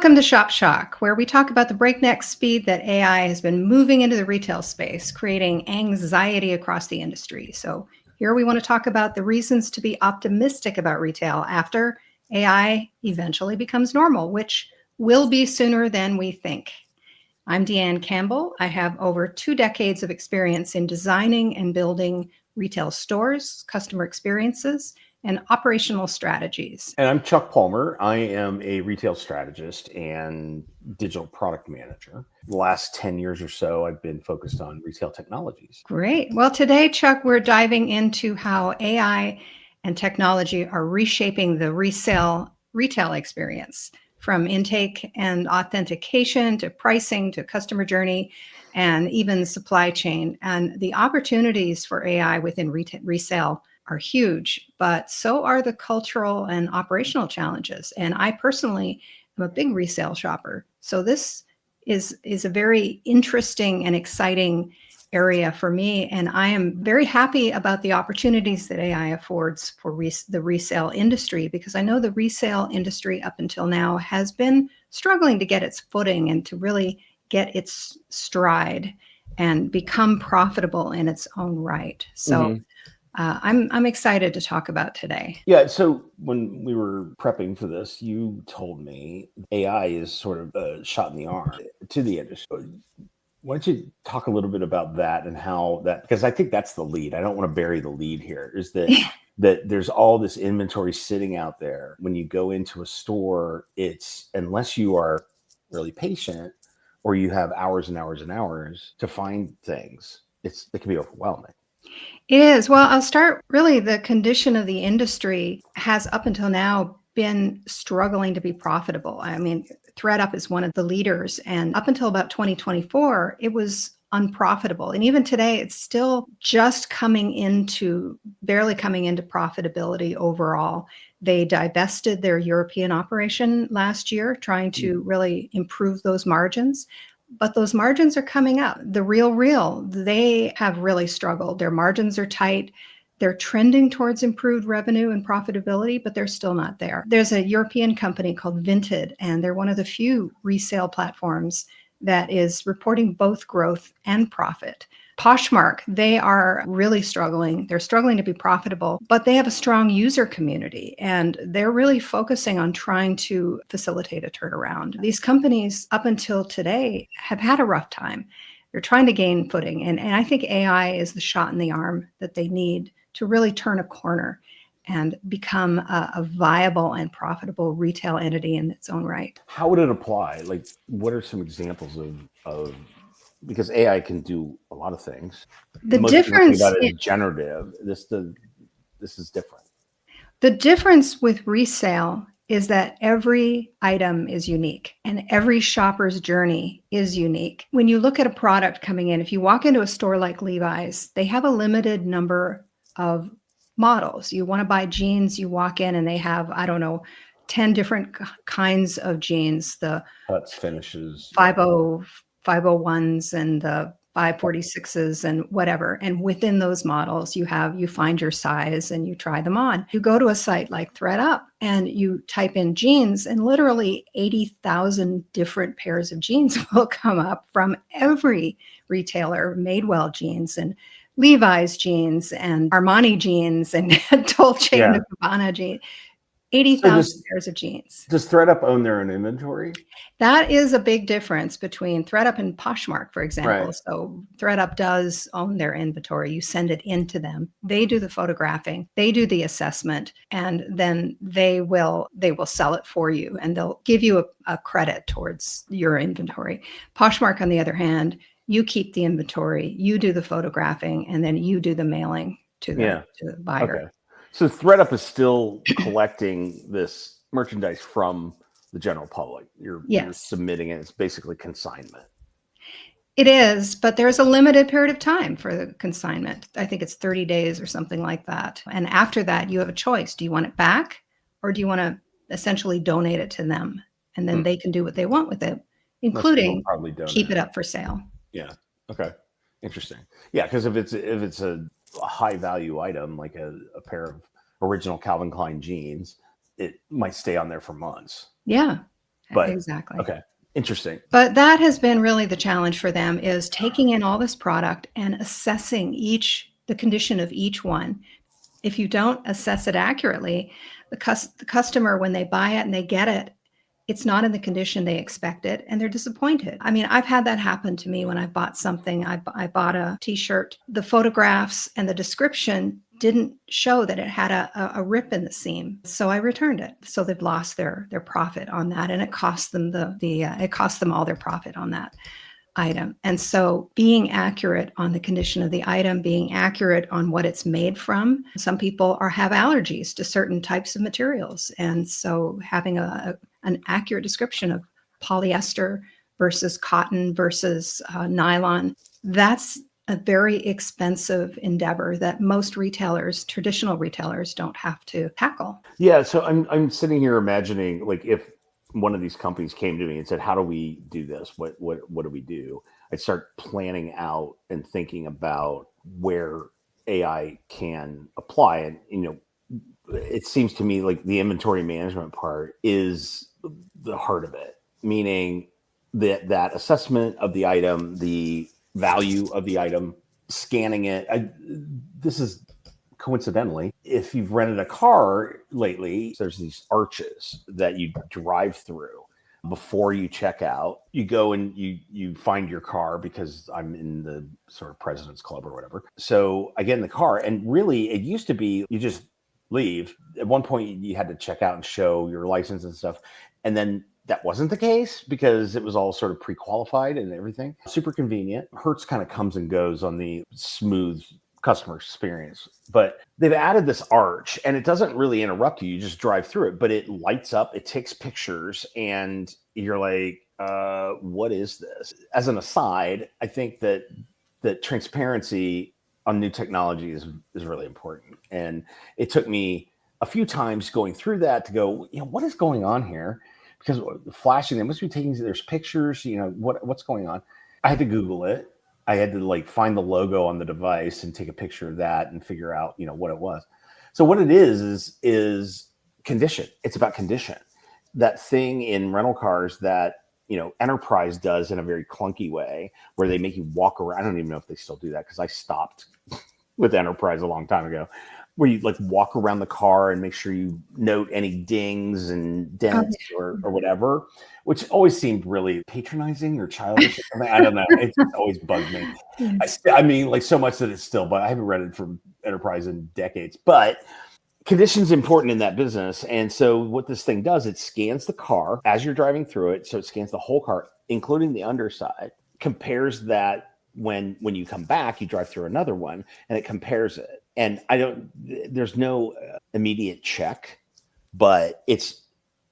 Welcome to Shop Shock, where we talk about the breakneck speed that AI has been moving into the retail space, creating anxiety across the industry. So, here we want to talk about the reasons to be optimistic about retail after AI eventually becomes normal, which will be sooner than we think. I'm Deanne Campbell. I have over 2 decades of experience in designing and building retail stores, customer experiences, and operational strategies. And I'm Chuck Palmer. I am a retail strategist and digital product manager. The last 10 years or so, I've been focused on retail technologies. Great. Well, today, Chuck, we're diving into how AI and technology are reshaping the resale retail experience, from intake and authentication to pricing to customer journey and even supply chain. And the opportunities for AI within resale are huge, but so are the cultural and operational challenges. And I personally am a big resale shopper. So this is a very interesting and exciting area for me. And I am very happy about the opportunities that AI affords for the resale industry, because I know the resale industry up until now has been struggling to get its footing and to really get its stride and become profitable in its own right. So I'm excited to talk about today. Yeah. So when we were prepping for this, you told me AI is sort of a shot in the arm to the industry. Why don't you talk a little bit about that and how that, because I think that's the lead. I don't want to bury the lead here, is that there's all this inventory sitting out there. When you go into a store, it's, unless you are really patient or you have hours and hours and hours to find things, it can be overwhelming. It is. Well, I'll start really the condition of the industry has up until now been struggling to be profitable. I mean, Thredup is one of the leaders, and up until about 2024, it was unprofitable. And even today, it's still just barely coming into profitability overall. They divested their European operation last year, trying to really improve those margins. But those margins are coming up. The Real, they have really struggled. Their margins are tight. They're trending towards improved revenue and profitability, but they're still not there. There's a European company called Vinted, and they're one of the few resale platforms that is reporting both growth and profit. Poshmark, they are really struggling. They're struggling to be profitable, but they have a strong user community, and they're really focusing on trying to facilitate a turnaround. These companies, up until today, have had a rough time. They're trying to gain footing, and I think AI is the shot in the arm that they need to really turn a corner and become a viable and profitable retail entity in its own right. How would it apply? Like, what are some examples of because AI can do a lot of things. The Most difference about it is generative. This is different. The difference with resale is that every item is unique and every shopper's journey is unique. When you look at a product coming in, if you walk into a store like Levi's, they have a limited number of models. You want to buy jeans, you walk in and they have, 10 different kinds of jeans, the Cuts, finishes, 501s and the 546s and whatever. And within those models, you find your size and you try them on. You go to a site like Thredup and you type in jeans, and literally 80,000 different pairs of jeans will come up from every retailer, Madewell jeans and Levi's jeans and Armani jeans and Dolce and Gabbana jeans. 80,000 pairs of jeans. Does Thredup own their own inventory? That is a big difference between Thredup and Poshmark, for example. Right. So Thredup does own their inventory. You send it into them. They do the photographing, they do the assessment, and then they will sell it for you, and they'll give you a credit towards your inventory. Poshmark, on the other hand, you keep the inventory, you do the photographing, and then you do the mailing to the buyer. Okay. So Thredup is still collecting this merchandise from the general public. You're submitting it. It's basically consignment. It is, but there's a limited period of time for the consignment. I think it's 30 days or something like that. And after that, you have a choice. Do you want it back, or do you want to essentially donate it to them? And then they can do what they want with it, including keep it up for sale. Yeah. Okay. Interesting. Yeah, because if it's a high value item like a pair of original Calvin Klein jeans, it might stay on there for months. Yeah, But Exactly. okay, interesting. But that has been really the challenge for them, is taking in all this product and assessing the condition of each one. If you don't assess it accurately, the customer, when they buy it and they get it, it's not in the condition they expected, and they're disappointed. I mean, I've had that happen to me when I bought something. I bought a t-shirt. The photographs and the description didn't show that it had a rip in the seam, so I returned it. So they've lost their profit on that, and it cost them it cost them all their profit on that item. And so being accurate on the condition of the item, being accurate on what it's made from. Some people have allergies to certain types of materials. And so having an accurate description of polyester versus cotton versus nylon, that's a very expensive endeavor that most retailers, traditional retailers, don't have to tackle. Yeah, so I'm sitting here imagining, like, if one of these companies came to me and said, "How do we do this? What do we do?" I'd start planning out and thinking about where AI can apply. And it seems to me like the inventory management part is the heart of it, meaning that assessment of the item, the value of the item, scanning it. This is coincidentally, if you've rented a car lately, there's these arches that you drive through before you check out. You go and you find your car, because I'm in the sort of president's club or whatever. So I get in the car, and really it used to be you just leave. At one point you had to check out and show your license and stuff. And then that wasn't the case, because it was all sort of pre-qualified and everything. Super convenient. Hertz kind of comes and goes on the smooth customer experience, but they've added this arch, and it doesn't really interrupt you. You just drive through it, but it lights up, it takes pictures, and you're like, what is this? As an aside, I think that transparency on new technology is really important. And it took me a few times going through that to go, what is going on here? Because flashing, they must be taking, there's pictures, what's going on? I had to Google it. I had to find the logo on the device and take a picture of that and figure out, what it was. So what it is condition. It's about condition. That thing in rental cars that, Enterprise does in a very clunky way, where they make you walk around. I don't even know if they still do that, because I stopped with Enterprise a long time ago, where you walk around the car and make sure you note any dings and dents or whatever, which always seemed really patronizing or childish or something. I don't know. It just always bugged me. I mean, so much that it's still, but I haven't read it from Enterprise in decades. But condition's important in that business. And so what this thing does, it scans the car as you're driving through it. So it scans the whole car, including the underside, compares that. When you come back, you drive through another one, and it compares it. And there's no immediate check, but it's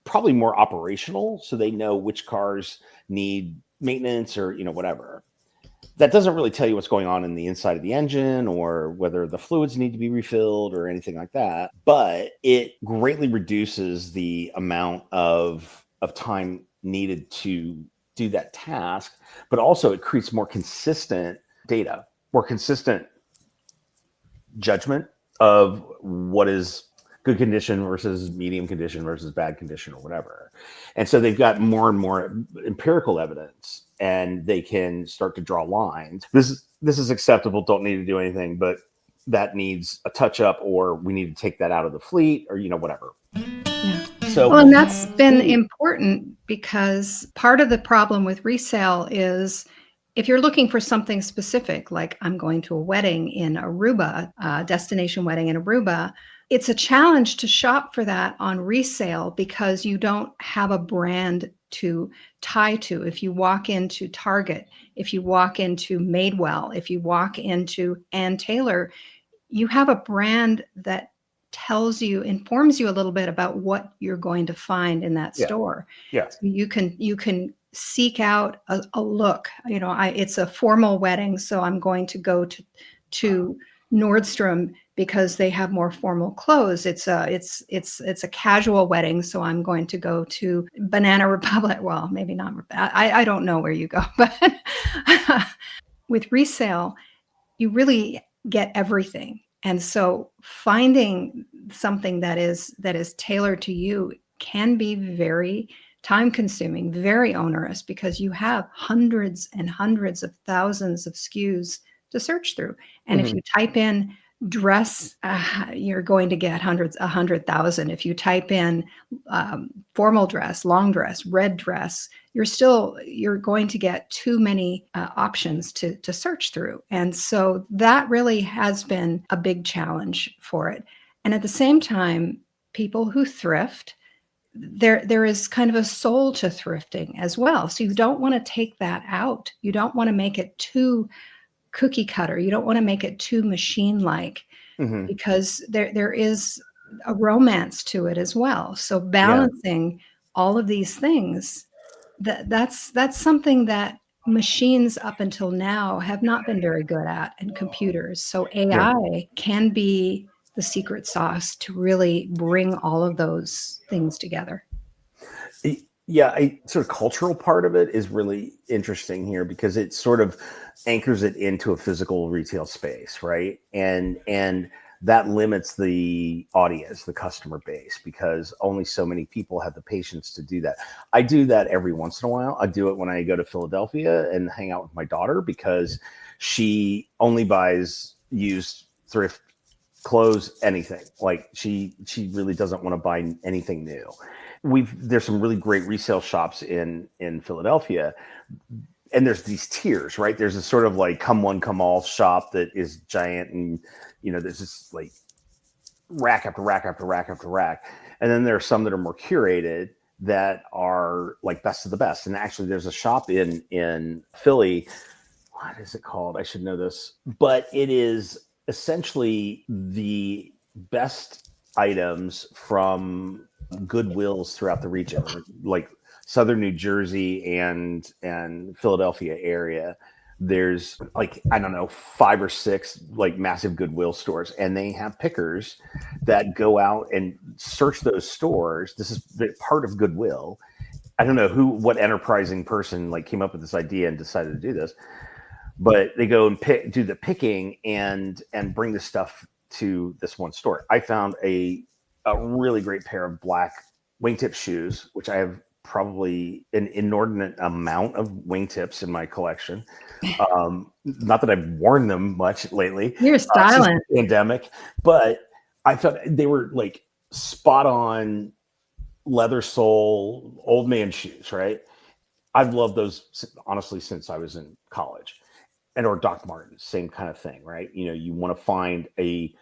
probably more operational. So they know which cars need maintenance or, whatever. That doesn't really tell you what's going on in the inside of the engine, or whether the fluids need to be refilled or anything like that. But it greatly reduces the amount of time needed to do that task, but also it creates more consistent data, more consistent judgment of what is good condition versus medium condition versus bad condition or whatever. And so they've got more and more empirical evidence, and they can start to draw lines. This is acceptable, don't need to do anything, but that needs a touch up, or we need to take that out of the fleet, or whatever. Yeah. So, well, and that's been important, because part of the problem with resale is, if you're looking for something specific, like I'm going to a wedding in Aruba, a destination wedding in Aruba, it's a challenge to shop for that on resale, because you don't have a brand to tie to. If you walk into Target, if you walk into Madewell, if you walk into Ann Taylor, you have a brand that informs you a little bit about what you're going to find in that store. Yeah. So you can seek out a look. It's a formal wedding, so I'm going to go to Nordstrom because they have more formal clothes. It's a casual wedding, so I'm going to go to Banana Republic. Well, maybe not. I don't know where you go, but with resale, you really get everything. And so finding something that is tailored to you can be very time consuming, very onerous, because you have hundreds and hundreds of thousands of SKUs to search through. And if you type in dress, you're going to get 100,000. If you type in formal dress, long dress, red dress, you're going to get too many options to search through. And so that really has been a big challenge for it. And at the same time, people who thrift, there is kind of a soul to thrifting as well. So you don't want to take that out. You don't want to make it too cookie cutter. You don't want to make it too machine like, because there is a romance to it as well. So balancing all of these things, that's something that machines up until now have not been very good at, and computers. So AI can be the secret sauce to really bring all of those things together. Yeah, sort of cultural part of it is really interesting here, because it sort of anchors it into a physical retail space, right? And that limits the audience, the customer base, because only so many people have the patience to do that. I do that every once in a while. I do it when I go to Philadelphia and hang out with my daughter, because she only buys used thrift clothes, anything. Like she really doesn't want to buy anything new. There's some really great resale shops in Philadelphia, and there's these tiers, right? There's a sort of like come one, come all shop that is giant, and there's this like rack after rack after rack after rack. And then there are some that are more curated that are like best of the best. And actually there's a shop in Philly. What is it called? I should know this, but it is essentially the best items from Goodwills throughout the region, like southern New Jersey and Philadelphia area. There's like, I don't know, 5 or 6 like massive Goodwill stores, and they have pickers that go out and search those stores. This is part of Goodwill. I don't know what enterprising person like came up with this idea and decided to do this, but they go and do the picking and bring the stuff to this one store. I found a really great pair of black wingtip shoes, which I have probably an inordinate amount of wingtips in my collection. Not that I've worn them much lately. You're styling. Since the pandemic, but I thought they were like spot on leather sole, old man shoes, right? I've loved those honestly since I was in college. Or Doc Martens, same kind of thing, right? You want to find a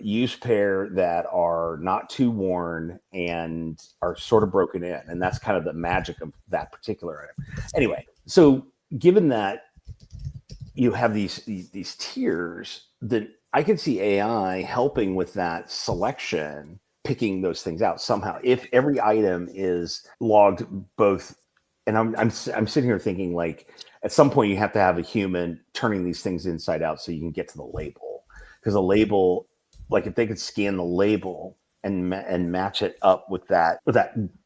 used pair that are not too worn and are sort of broken in. And that's kind of the magic of that particular item. Anyway, so given that you have these tiers, that I can see AI helping with that selection, picking those things out somehow. If every item is logged both, and I'm sitting here thinking like, at some point you have to have a human turning these things inside out so you can get to the label, because a label, like if they could scan the label and match it up with that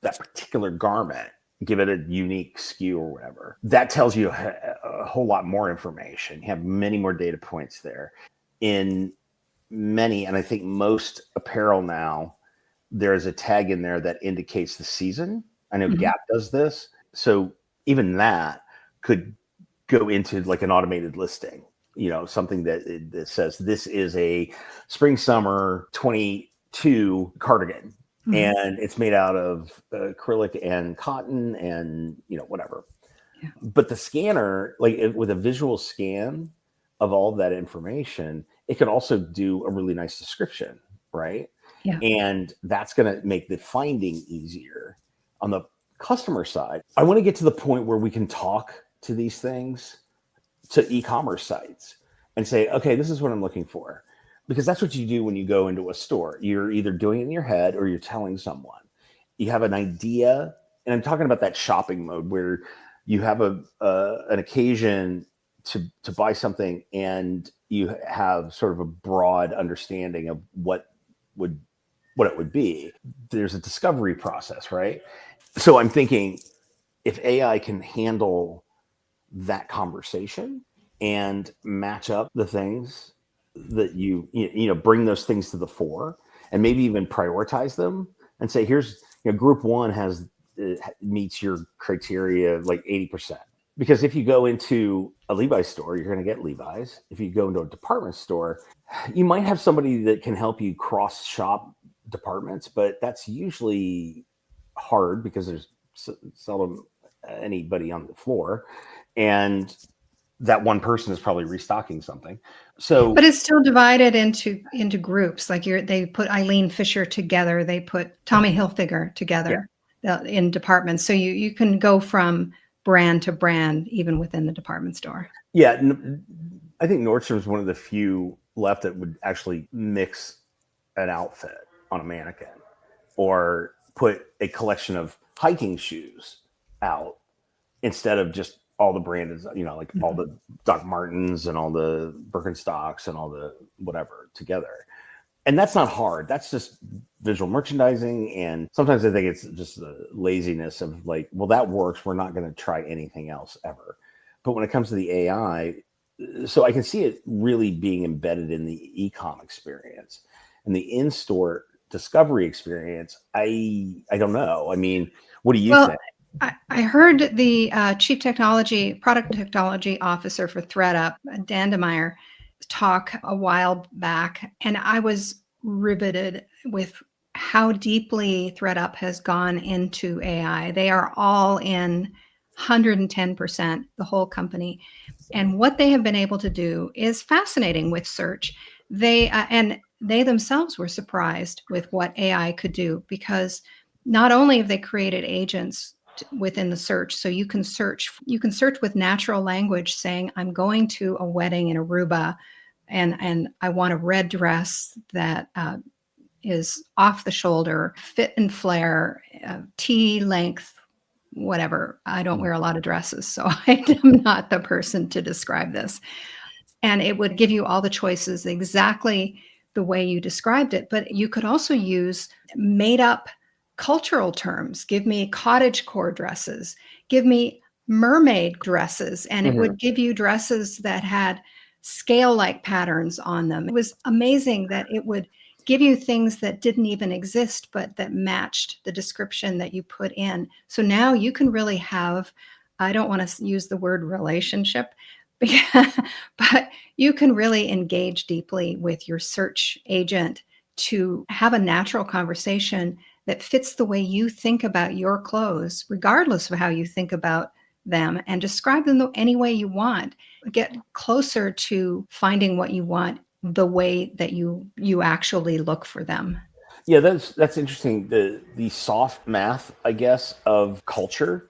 particular garment, give it a unique SKU or whatever, that tells you a whole lot more information. You have many more data points there. In many, and I think most apparel now, there's a tag in there that indicates the season. I know Gap does this. So even that could go into like an automated listing, something that says this is a spring summer 22 cardigan, and it's made out of acrylic and cotton and whatever. Yeah. But the scanner, like with a visual scan of all of that information, it could also do a really nice description, right? Yeah. And that's going to make the finding easier. On the customer side, I want to get to the point where we can talk to these things, to e-commerce sites, and say, okay, this is what I'm looking for. Because that's what you do when you go into a store. You're either doing it in your head or you're telling someone. You have an idea, and I'm talking about that shopping mode where you have an occasion to buy something, and you have sort of a broad understanding of what it would be. There's a discovery process, right? So I'm thinking, if AI can handle that conversation and match up the things that you bring those things to the fore, and maybe even prioritize them and say, here's, group one meets your criteria like 80%. Because if you go into a Levi's store, you're going to get Levi's. If you go into a department store, you might have somebody that can help you cross shop departments, but that's usually hard because there's seldom anybody on the floor. And that one person is probably restocking something. So, but it's still divided into groups. Like they put Eileen Fisher together, they put Tommy Hilfiger yeah, together in departments. So you can go from brand to brand even within the department store. yeah, I think Nordstrom's one of the few left that would actually mix an outfit on a mannequin or put a collection of hiking shoes out instead of just all the branded, like all the Doc Martens and all the Birkenstocks and all the whatever together. And that's not hard. That's just visual merchandising. And sometimes I think it's just the laziness of like, well, that works. We're not going to try anything else ever. But when it comes to the AI, so I can see it really being embedded in the e-com experience and the in-store discovery experience. I don't know. I mean, what do you think? I heard the product technology officer for Thredup, Dan DeMeyer, talk a while back, and I was riveted with how deeply Thredup has gone into AI. They are all in 110%, the whole company. And what they have been able to do is fascinating with search. They themselves were surprised with what AI could do, because not only have they created agents within the search, so you can search with natural language saying, I'm going to a wedding in Aruba and I want a red dress that is off the shoulder, fit and flare, T length, whatever. I don't wear a lot of dresses, so I am not the person to describe this. And it would give you all the choices exactly the way you described it. But you could also use made up cultural terms. Give me cottagecore dresses, give me mermaid dresses, and it would give you dresses that had scale-like patterns on them. It was amazing that it would give you things that didn't even exist, but that matched the description that you put in. So now you can really have, I don't want to use the word relationship, but you can really engage deeply with your search agent to have a natural conversation that fits the way you think about your clothes, regardless of how you think about them, and describe them any way you want. Get closer to finding what you want the way that you actually look for them. Yeah, that's interesting. The soft math, I guess, of culture,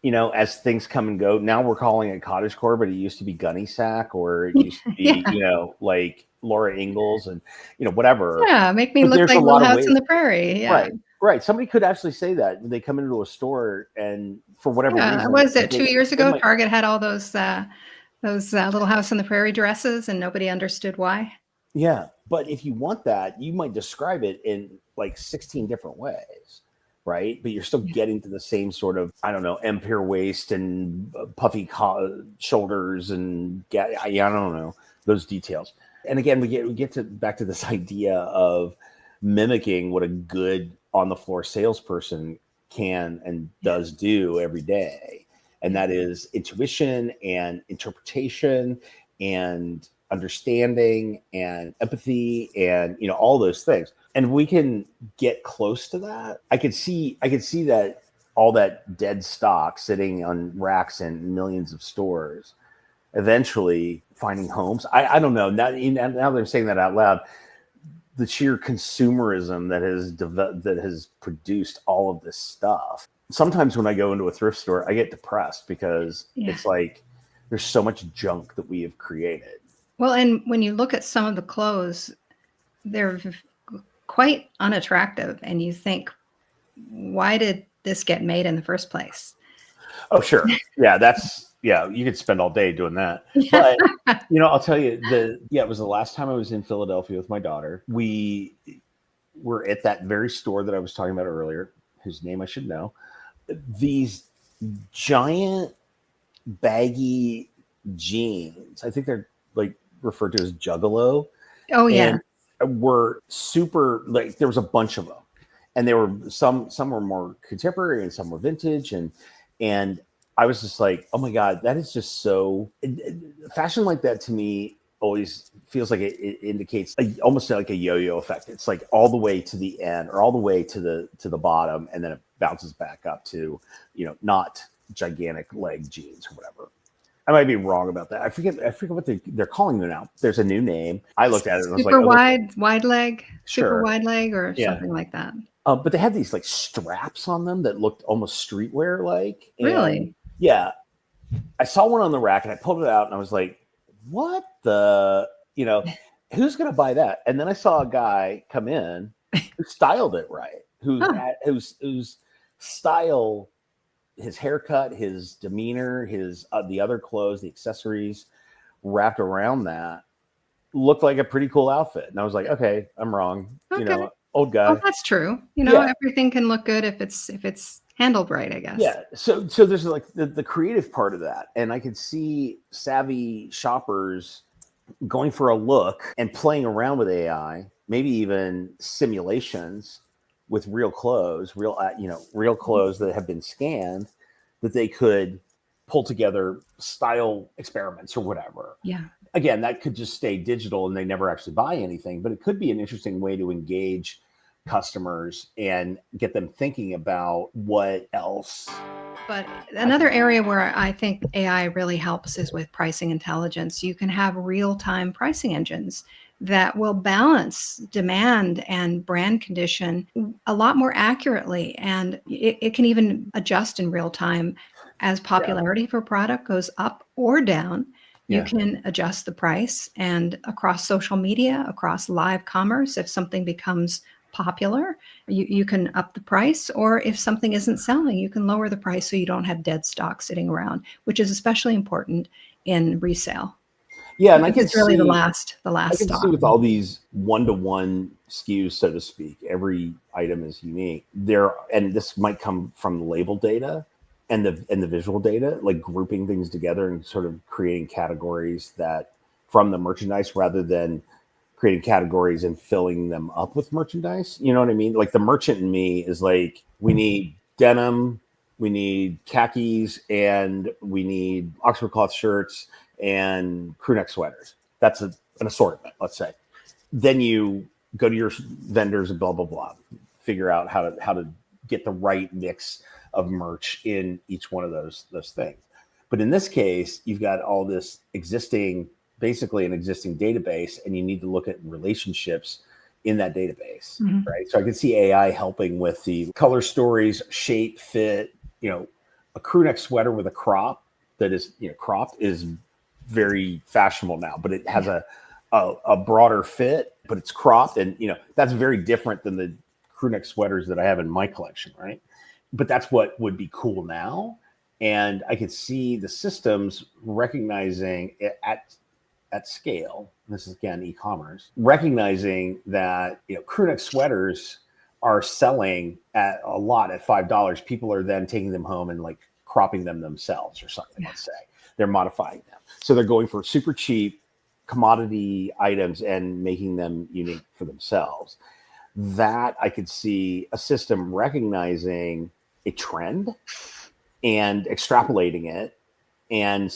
as things come and go. Now we're calling it cottagecore, but it used to be gunny sack, or it used to be, Yeah. like Laura Ingalls and, whatever. Yeah, make me But look there's a like Little lot of House ways. on the Prairie. Yeah. Right. Somebody could actually say that when they come into a store and for whatever reason. Was it 2 years ago? might, Target had all those Little House on the Prairie dresses, and nobody understood why. yeah. But if you want that, you might describe it in like 16 different ways. Right. But you're still getting to the same sort of, I don't know, empire waist and puffy shoulders and I don't know, those details. And again, we get back to this idea of mimicking what a good on the floor salesperson can and does do every day. And that is intuition and interpretation and understanding and empathy and all those things. And we can get close to that. I could see that all that dead stock sitting on racks in millions of stores eventually finding homes. I don't know. Now that I'm saying that out loud, the sheer consumerism that has produced all of this stuff. Sometimes when I go into a thrift store, I get depressed because it's like there's so much junk that we have created. Well, and when you look at some of the clothes, they're quite unattractive, and you think, why did this get made in the first place? Oh, sure. Yeah, you could spend all day doing that. But, I'll tell you, it was the last time I was in Philadelphia with my daughter. We were at that very store that I was talking about earlier, whose name I should know. These giant baggy jeans, I think they're like referred to as Juggalo. Oh, yeah. And were super, like, there was a bunch of them. and they were some were more contemporary and some were vintage, and I was just like, oh my god, that is just so fashion like that to me always feels like it indicates almost like a yo-yo effect. It's like all the way to the end or all the way to the bottom, and then it bounces back up to, not gigantic leg jeans or whatever. I might be wrong about that. I forget what they're calling them now. There's a new name. I looked at it and I was like, Super oh, wide leg, super sure. wide leg, or Yeah. something like that. But they had these like straps on them that looked almost streetwear like. Really? Yeah. I saw one on the rack and I pulled it out and I was like, what the, who's going to buy that? And then I saw a guy come in who styled it right, whose style, his haircut, his demeanor, his the other clothes, the accessories wrapped around that looked like a pretty cool outfit. And I was like, okay, I'm wrong. Okay. Old guy. Well, that's true. Yeah. Everything can look good if it's handled right, I guess. Yeah. So there's like the creative part of that. And I could see savvy shoppers going for a look and playing around with AI, maybe even simulations with real clothes, real clothes that have been scanned, that they could pull together style experiments or whatever. Yeah. Again, that could just stay digital and they never actually buy anything, but it could be an interesting way to engage customers and get them thinking about what else. But another area where I think AI really helps is with pricing intelligence. You can have real-time pricing engines that will balance demand and brand condition a lot more accurately. And it can even adjust in real time as popularity for product goes up or down. You Yeah. can adjust the price, and across social media, across live commerce, if something becomes popular, you can up the price, or if something isn't selling, you can lower the price so you don't have dead stock sitting around, which is especially important in resale. Yeah, and I can It's really the see last stop. with all these one-to-one SKUs, so to speak, every item is unique. And this might come from the label data and the visual data, like grouping things together and sort of creating categories that from the merchandise rather than creating categories and filling them up with merchandise. You know what I mean? Like the merchant in me is like, we need denim, we need khakis, and we need Oxford cloth shirts and crew neck sweaters. That's an assortment, let's say. Then you go to your vendors and blah, blah, blah, figure out how to get the right mix of merch in each one of those things. But in this case, you've got all this basically an existing database, and you need to look at relationships in that database, right? So I can see AI helping with the color stories, shape, fit. A crew neck sweater with a crop that is cropped is very fashionable now, but it has a broader fit, but it's cropped, and that's very different than the crew neck sweaters that I have in my collection, right? But that's what would be cool now. And I could see the systems recognizing it at scale. This is again e-commerce, recognizing that crew neck sweaters are selling at a lot at $5. People are then taking them home and like cropping them themselves or something. Let's say they're modifying them, so they're going for super cheap commodity items and making them unique for themselves. That I could see a system recognizing a trend and extrapolating it and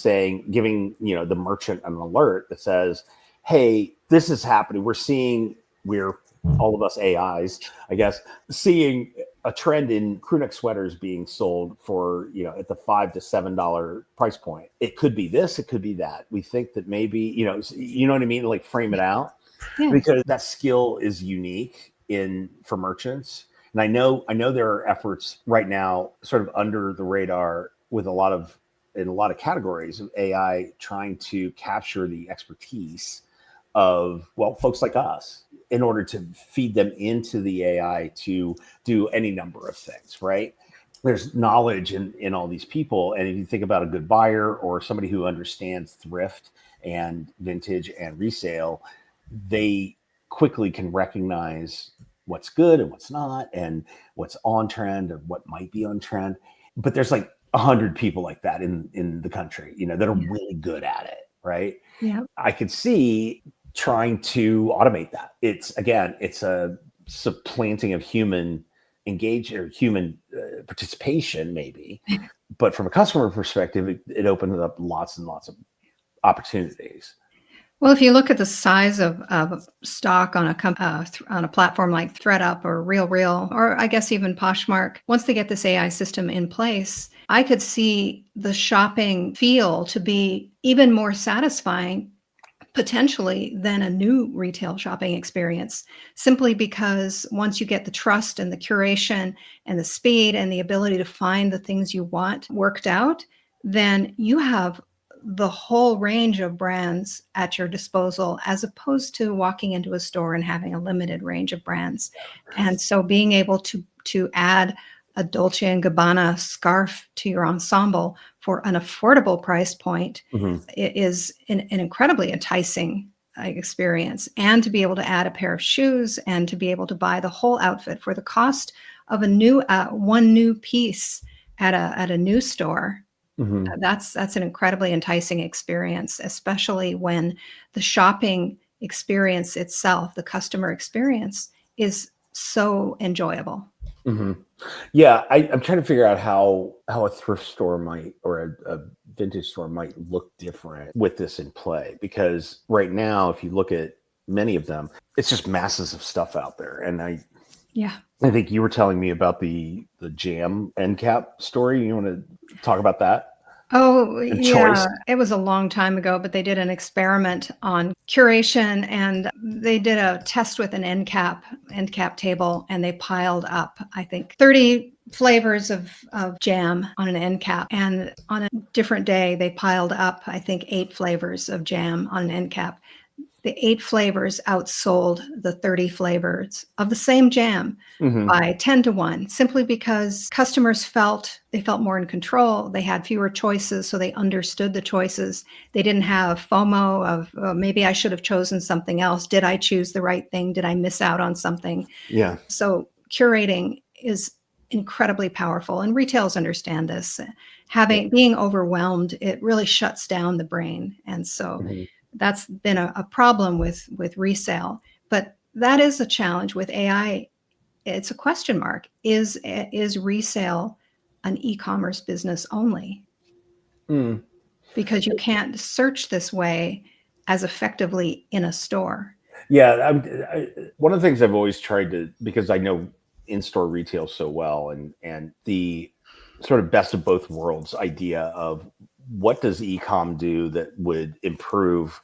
giving the merchant an alert that says, hey, this is happening. We're all of us AIs, I guess, seeing a trend in crew neck sweaters being sold for, at the $5 to $7 price point. It could be this, it could be that. We think that maybe, you know what I mean? Like frame it out, because that skill is unique for merchants. And I know there are efforts right now sort of under the radar with in a lot of categories of AI trying to capture the expertise of, folks like us in order to feed them into the AI to do any number of things, right? There's knowledge in all these people. And if you think about a good buyer or somebody who understands thrift and vintage and resale, they quickly can recognize what's good and what's not, and what's on trend or what might be on trend. But there's like 100 people like that in the country, that are really good at it, right? Yeah. I could see trying to automate that. It's a supplanting of human engage or human participation, maybe. But from a customer perspective, it opens up lots and lots of opportunities. Well, if you look at the size of stock on on a platform like ThreadUp or RealReal, or I guess even Poshmark, once they get this AI system in place, I could see the shopping feel to be even more satisfying potentially than a new retail shopping experience, simply because once you get the trust and the curation and the speed and the ability to find the things you want worked out, then you have the whole range of brands at your disposal, as opposed to walking into a store and having a limited range of brands. And so being able to add a Dolce and Gabbana scarf to your ensemble for an affordable price point is an incredibly enticing experience. And to be able to add a pair of shoes and to be able to buy the whole outfit for the cost of a new one new piece at a new store, that's an incredibly enticing experience, especially when the shopping experience itself, the customer experience, is so enjoyable. Yeah, I'm trying to figure out how a thrift store might, or a vintage store might look different with this in play. Because right now, if you look at many of them, it's just masses of stuff out there. And I think you were telling me about the jam end cap story. You want to talk about that? Oh, And yeah. choice. It was a long time ago, but they did an experiment on curation, and they did a test with an end cap table, and they piled up, I think, 30 flavors of jam on an end cap. And on a different day, they piled up, I think, 8 flavors of jam on an end cap. The 8 flavors outsold the 30 flavors of the same jam by 10 to 1, simply because customers felt more in control. They had fewer choices, so they understood the choices. They didn't have FOMO of, oh, maybe I should have chosen something else. Did I choose the right thing? Did I miss out on something? Yeah. So curating is incredibly powerful, and retailers understand this. Being overwhelmed, it really shuts down the brain. And so that's been a problem with resale. But that is a challenge with AI. It's a question mark. Is resale an e-commerce business only? Because you can't search this way as effectively in a store. Yeah, one of the things I've always tried to, because I know in-store retail so well, and the sort of best of both worlds idea of what does e-com do that would improve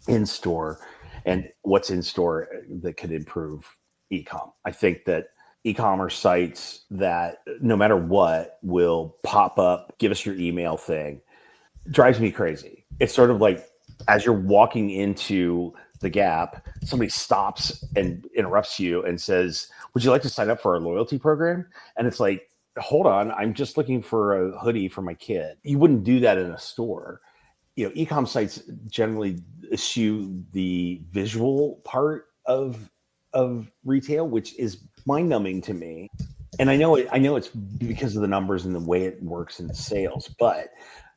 in-store, and what's in-store that could improve e-com. I think that e-commerce sites that no matter what will pop up, give us your email thing, drives me crazy. It's sort of like as you're walking into the Gap, somebody stops and interrupts you and says, "Would you like to sign up for our loyalty program?" And it's like, hold on, I'm just looking for a hoodie for my kid. You wouldn't do that in a store. E-com sites generally eschew the visual part of retail, which is mind-numbing to me. And I know it's because of the numbers and the way it works in sales, but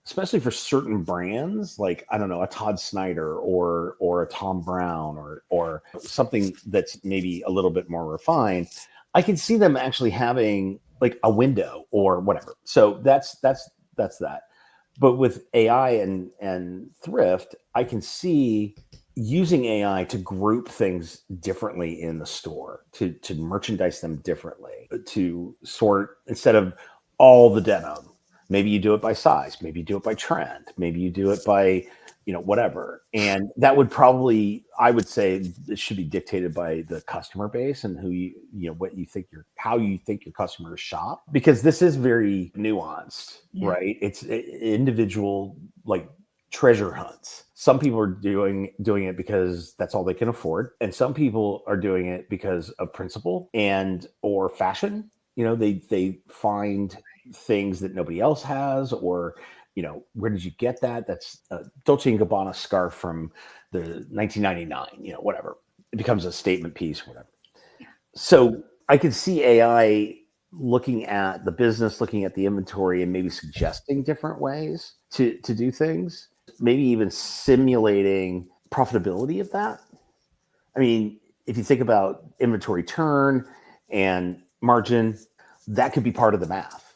especially for certain brands, like, I don't know, a Todd Snyder or a Tom Brown or something that's maybe a little bit more refined, I can see them actually having like a window or whatever. So that's that. But with AI and thrift, I can see using AI to group things differently in the store, to merchandise them differently, to sort, instead of all the denim, maybe you do it by size, maybe you do it by trend, maybe you do it by, whatever. And that would probably, I would say, it should be dictated by the customer base and how you think your customers shop, because this is very nuanced, right? It's individual, like, treasure hunts. Some people are doing it because that's all they can afford, and some people are doing it because of principle and or fashion. They find things that nobody else has, or where did you get that? That's a Dolce and Gabbana scarf from the 1999, whatever. It becomes a statement piece, whatever. So I could see AI looking at the business, looking at the inventory, and maybe suggesting different ways to do things, maybe even simulating profitability of that. I mean, if you think about inventory turn and margin, that could be part of the math,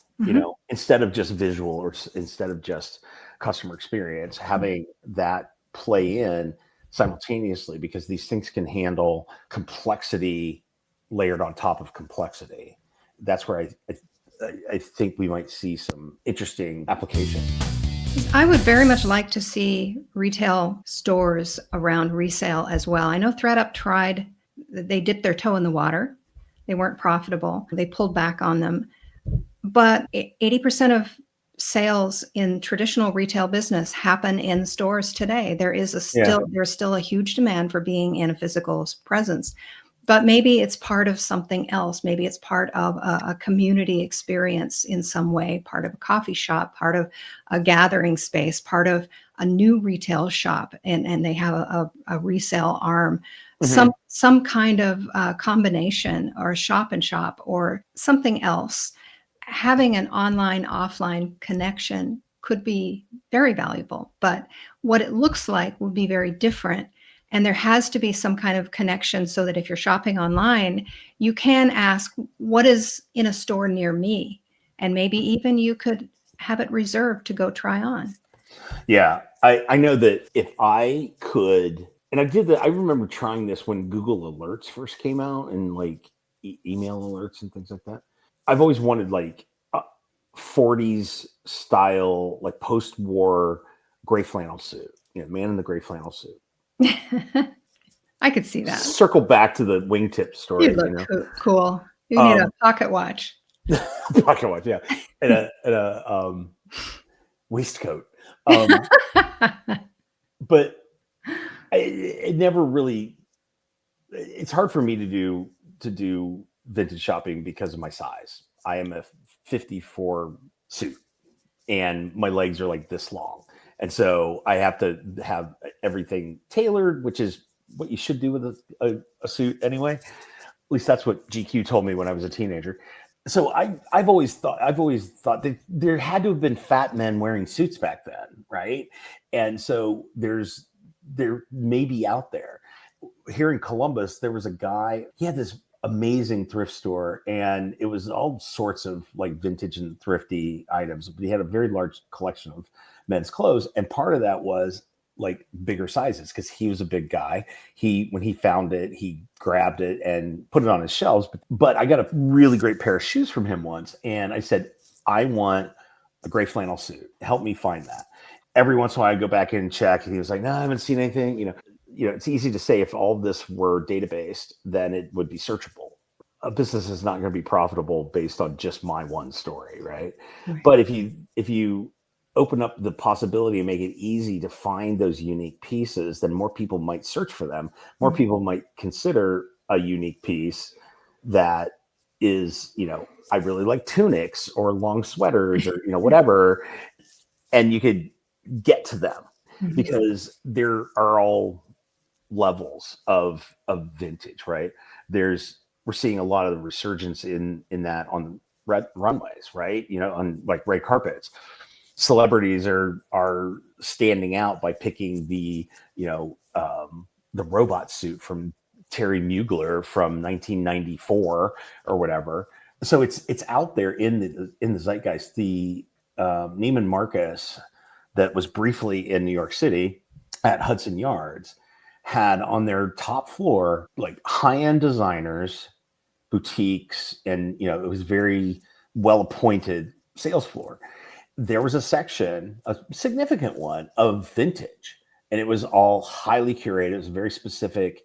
instead of just visual or instead of just customer experience, having that play in simultaneously, because these things can handle complexity layered on top of complexity. That's where I think we might see some interesting application. I would very much like to see retail stores around resale as well. I know Thredup tried, they dipped their toe in the water. They weren't profitable. They pulled back on them. But 80% of sales in traditional retail business happen in stores today. There's still a huge demand for being in a physical presence. But maybe it's part of something else. Maybe it's part of a community experience in some way, part of a coffee shop, part of a gathering space, part of a new retail shop, and they have a resale arm. Some kind of combination, or shop and shop, or something else. Having an online offline connection could be very valuable, but what it looks like will be very different. And there has to be some kind of connection so that if you're shopping online, you can ask, what is in a store near me? And maybe even you could have it reserved to go try on. Yeah, I know that if I could, and I did that, I remember trying this when Google Alerts first came out, and like email alerts and things like that. I've always wanted like 40s style, like post-war gray flannel suit, man in the gray flannel suit. I could see that. Circle back to the wingtip story. You look cool. You need a pocket watch. Pocket watch, yeah, and a waistcoat. But it never really. It's hard for me to do vintage shopping because of my size. I am a 54 suit, and my legs are like this long. And so I have to have everything tailored, which is what you should do with a suit anyway. At least that's what GQ told me when I was a teenager. So I've always thought that there had to have been fat men wearing suits back then, right? And so there may be out there. Here in Columbus, there was a guy, he had this amazing thrift store, and it was all sorts of like vintage and thrifty items, but he had a very large collection of men's clothes, and part of that was like bigger sizes, because he was a big guy. When he found it, he grabbed it and put it on his shelves. But I got a really great pair of shoes from him once, and I said, I want a gray flannel suit. Help me find that. Every once in a while I go back in and check, and he was like, no, I haven't seen anything. It's easy to say if all this were data-based, then it would be searchable. A business is not going to be profitable based on just my one story, right? But if you open up the possibility and make it easy to find those unique pieces, then more people might search for them. More people might consider a unique piece that is, I really like tunics or long sweaters or, whatever. And you could get to them because there are all levels of vintage, right? We're seeing a lot of the resurgence in that on runways, right? On like red carpets. Celebrities are standing out by picking the robot suit from Terry Mugler from 1994 or whatever. So it's out there in the zeitgeist. The Neiman Marcus that was briefly in New York City at Hudson Yards had on their top floor like high-end designers, boutiques, and it was very well appointed sales floor. There was a section, a significant one, of vintage, and it was all highly curated. It was a very specific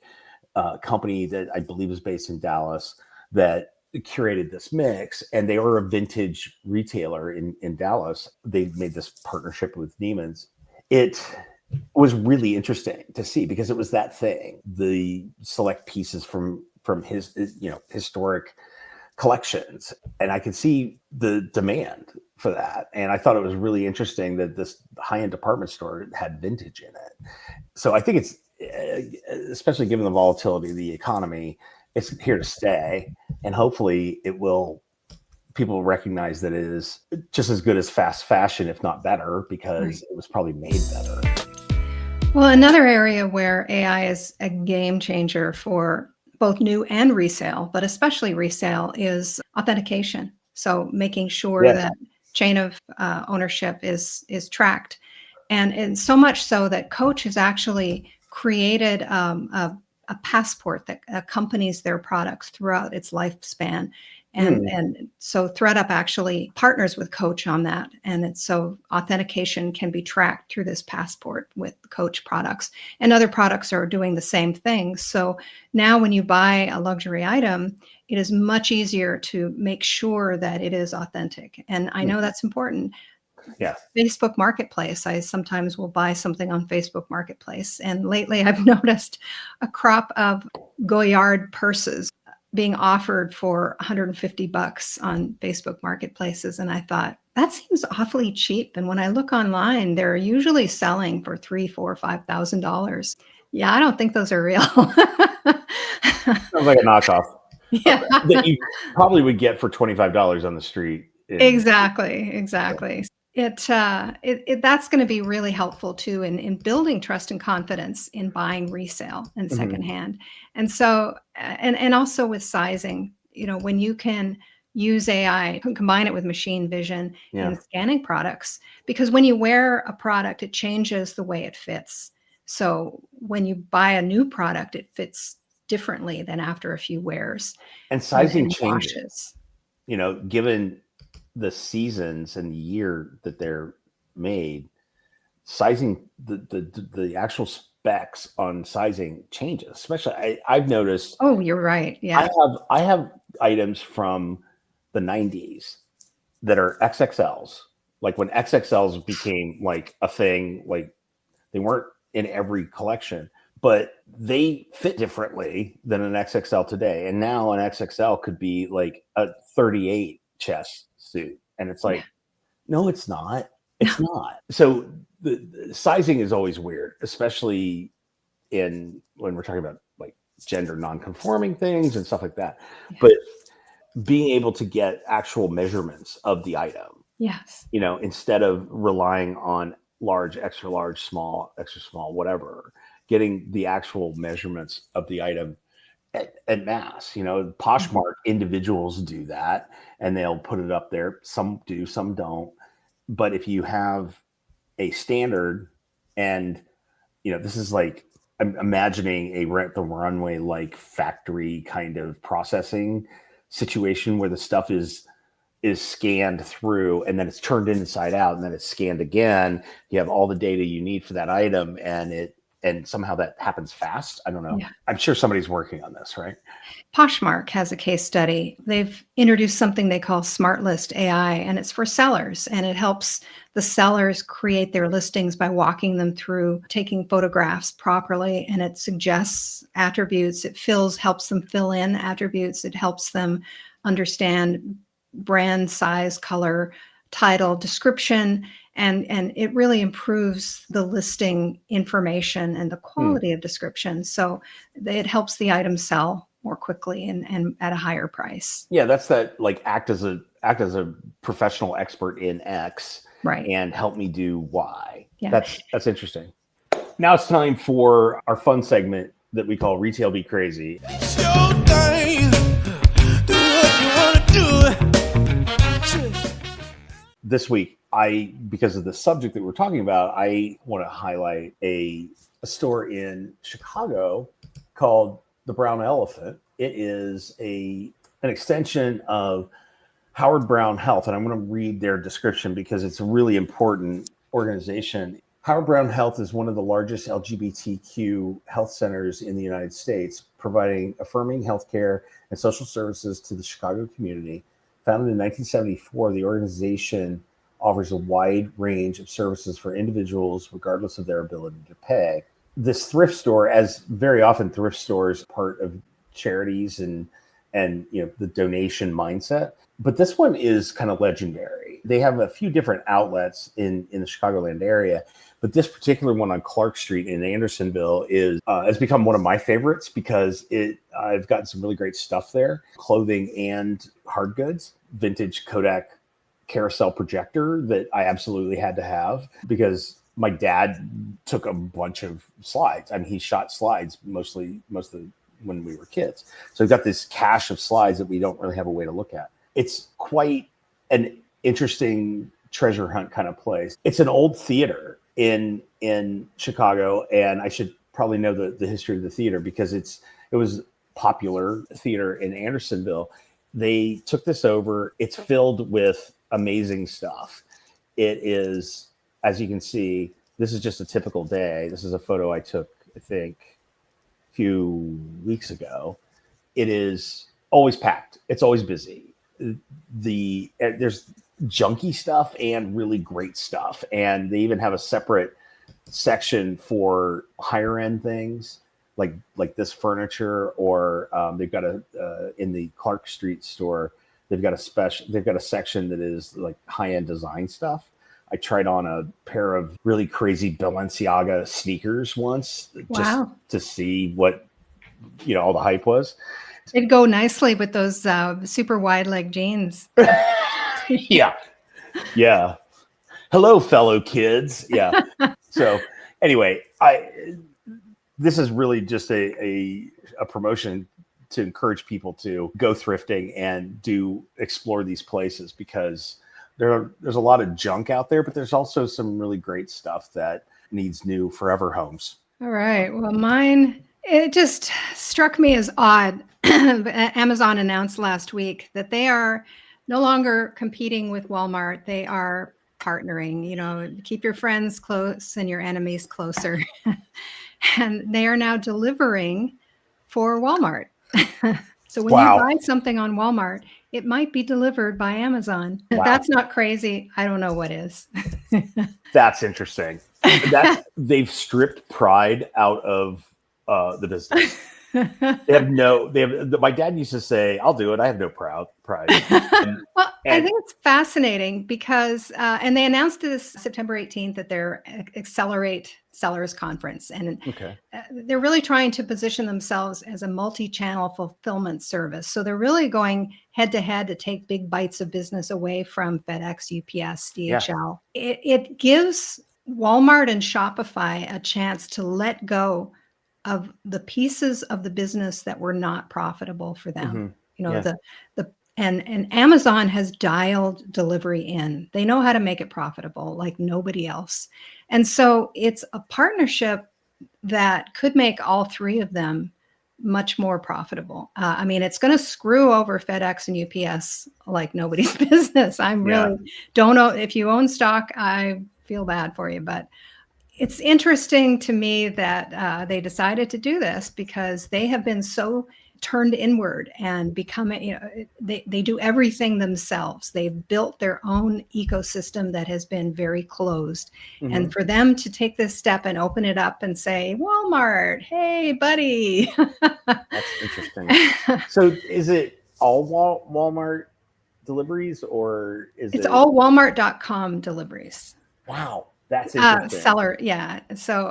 company that I believe was based in Dallas that curated this mix, and they were a vintage retailer in Dallas. They made this partnership with Neiman's. It was really interesting to see because it was that thing, the select pieces from his historic collections, and I could see the demand for that. And I thought it was really interesting that this high-end department store had vintage in it. So I think it's, especially given the volatility of the economy, it's here to stay, and hopefully people recognize that it is just as good as fast fashion, if not better, because it was probably made better. Well, another area where AI is a game changer for both new and resale, but especially resale, is authentication. So making sure Yeah. that chain of ownership is tracked. And so much so that Coach has actually created a passport that accompanies their products throughout its lifespan. And so ThreadUp actually partners with Coach on that. And it's so authentication can be tracked through this passport with Coach products. And other products are doing the same thing. So now when you buy a luxury item, it is much easier to make sure that it is authentic. And I know that's important. Yeah. Facebook Marketplace. I sometimes will buy something on Facebook Marketplace. And lately I've noticed a crop of Goyard purses being offered for $150 on Facebook Marketplaces. And I thought, that seems awfully cheap. And when I look online, they're usually selling for $3,000, $4,000, $5,000. Yeah, I don't think those are real. Sounds like a knockoff Yeah. that you probably would get for $25 on the street. Exactly. That's going to be really helpful too in building trust and confidence in buying resale and secondhand. And so, and also with sizing, when you can use AI, combine it with machine vision in scanning products, because when you wear a product, it changes the way it fits. So when you buy a new product, it fits differently than after a few wears And sizing and changes, washes. Given the seasons and the year that they're made, sizing, the actual specs on sizing changes. Especially, I've noticed. Oh, you're right. Yeah. I have items from the 90s that are XXLs. Like when XXLs became like a thing, like they weren't in every collection, but they fit differently than an XXL today. And now an XXL could be like a 38 chest suit. And it's like, no, it's not. It's not. So the sizing is always weird, especially when we're talking about like gender non-conforming things and stuff like that. But being able to get actual measurements of the item, Yes. Instead of relying on large, extra large, small, extra small, whatever, getting the actual measurements of the item at mass. Poshmark individuals do that and they'll put it up there. Some do, some don't. But if you have a standard, and this is like, I'm imagining a Rent the Runway like factory kind of processing situation where the stuff is scanned through and then it's turned inside out and then it's scanned again. You have all the data you need for that item, and somehow that happens fast. I don't know. Yeah. I'm sure somebody's working on this, right? Poshmark has a case study. They've introduced something they call Smart List AI, and it's for sellers, and it helps the sellers create their listings by walking them through taking photographs properly, and it suggests attributes. It helps them fill in attributes. It helps them understand brand, size, color, title, description, and it really improves the listing information and the quality of description. So it helps the item sell more quickly and at a higher price. Yeah, that's that, like act as a professional expert in X, right, and help me do Y. Yeah. That's interesting. Now it's time for our fun segment that we call Retail Be Crazy. It's your thing. Do what you want to do. This week, because of the subject that we're talking about, I want to highlight a store in Chicago called the Brown Elephant. It is an extension of Howard Brown Health, and I'm going to read their description because it's a really important organization. Howard Brown Health is one of the largest LGBTQ health centers in the United States, providing affirming healthcare and social services to the Chicago community. Founded in 1974, the organization offers a wide range of services for individuals, regardless of their ability to pay. This thrift store, as very often thrift stores, part of charities and the donation mindset. But this one is kind of legendary. They have a few different outlets in the Chicagoland area, but this particular one on Clark Street in Andersonville has become one of my favorites because I've gotten some really great stuff there, clothing and hard goods, vintage Kodak carousel projector that I absolutely had to have because my dad took a bunch of slides. I mean, he shot slides most of when we were kids. So we've got this cache of slides that we don't really have a way to look at. It's quite an interesting treasure hunt kind of place. It's an old theater in Chicago, and I should probably know the history of the theater because it was popular theater in Andersonville. They took this over. It's filled with amazing stuff. It is, as you can see, this is just a typical day. This is a photo I took, I think, a few weeks ago. It is always packed. It's always busy. There's junky stuff and really great stuff. And they even have a separate section for higher end things like this furniture, or they've got in the Clark Street store, they've got a section that is like high end design stuff. I tried on a pair of really crazy Balenciaga sneakers once, just to see what all the hype was. It'd go nicely with those super wide leg jeans. Yeah. Hello, fellow kids. Yeah. So anyway, this is really just a promotion to encourage people to go thrifting and explore these places, because there's a lot of junk out there, but there's also some really great stuff that needs new forever homes. All right. Well, mine, it just struck me as odd. Amazon announced last week that they are no longer competing with Walmart. They are partnering, keep your friends close and your enemies closer. And they are now delivering for Walmart. So when you buy something on Walmart, it might be delivered by Amazon. If that's not crazy, I don't know what is. That's interesting. They've stripped pride out of the business. My dad used to say, I'll do it. I have no pride. Well, I think it's fascinating because, and they announced this September 18th at their Accelerate Sellers Conference. And they're really trying to position themselves as a multi-channel fulfillment service. So they're really going head to head to take big bites of business away from FedEx, UPS, DHL. Yeah. It gives Walmart and Shopify a chance to let go of the pieces of the business that were not profitable for them. And Amazon has dialed delivery in. They know how to make it profitable like nobody else. And so it's a partnership that could make all three of them much more profitable. It's going to screw over FedEx and UPS like nobody's business. Don't know if you own stock, I feel bad for you, but it's interesting to me that they decided to do this because they have been so turned inward and becoming, they do everything themselves. They've built their own ecosystem that has been very closed. Mm-hmm. And for them to take this step and open it up and say, Walmart, hey, buddy. That's interesting. So is it all Walmart deliveries, or it's all Walmart.com deliveries? Wow. That's interesting. Seller. Yeah. So,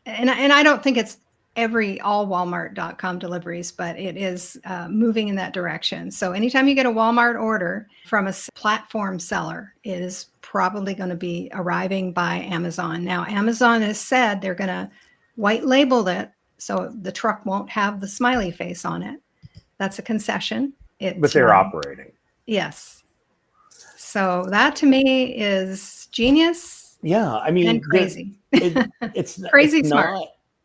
and I don't think it's all Walmart.com deliveries, but it is moving in that direction. So anytime you get a Walmart order from a platform seller, it is probably going to be arriving by Amazon. Now, Amazon has said they're going to white label it, so the truck won't have the smiley face on it. That's a concession. But they're operating. Yes. So that to me is genius. Yeah, and crazy. It's crazy smart.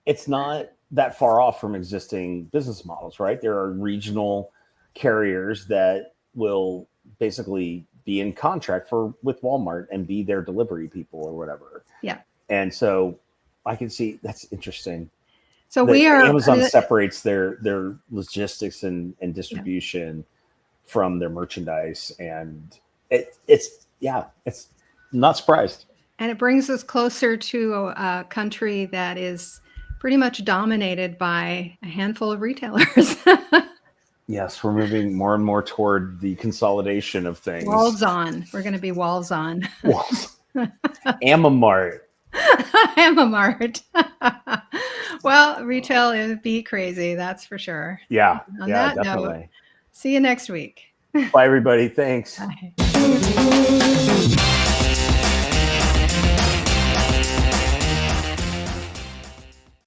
It's not that far off from existing business models, right? There are regional carriers that will basically be in contract with Walmart and be their delivery people or whatever. Yeah. And so I can see that's interesting. So Amazon separates their logistics and distribution from their merchandise, and it's not surprised. And it brings us closer to a country that is pretty much dominated by a handful of retailers. Yes, we're moving more and more toward the consolidation of things. Walls on. We're going to be walls on. Walls. Amamart. Amamart. Well, retail is be crazy, that's for sure. Yeah, On that definitely. Note, see you next week. Bye, everybody. Thanks. Bye.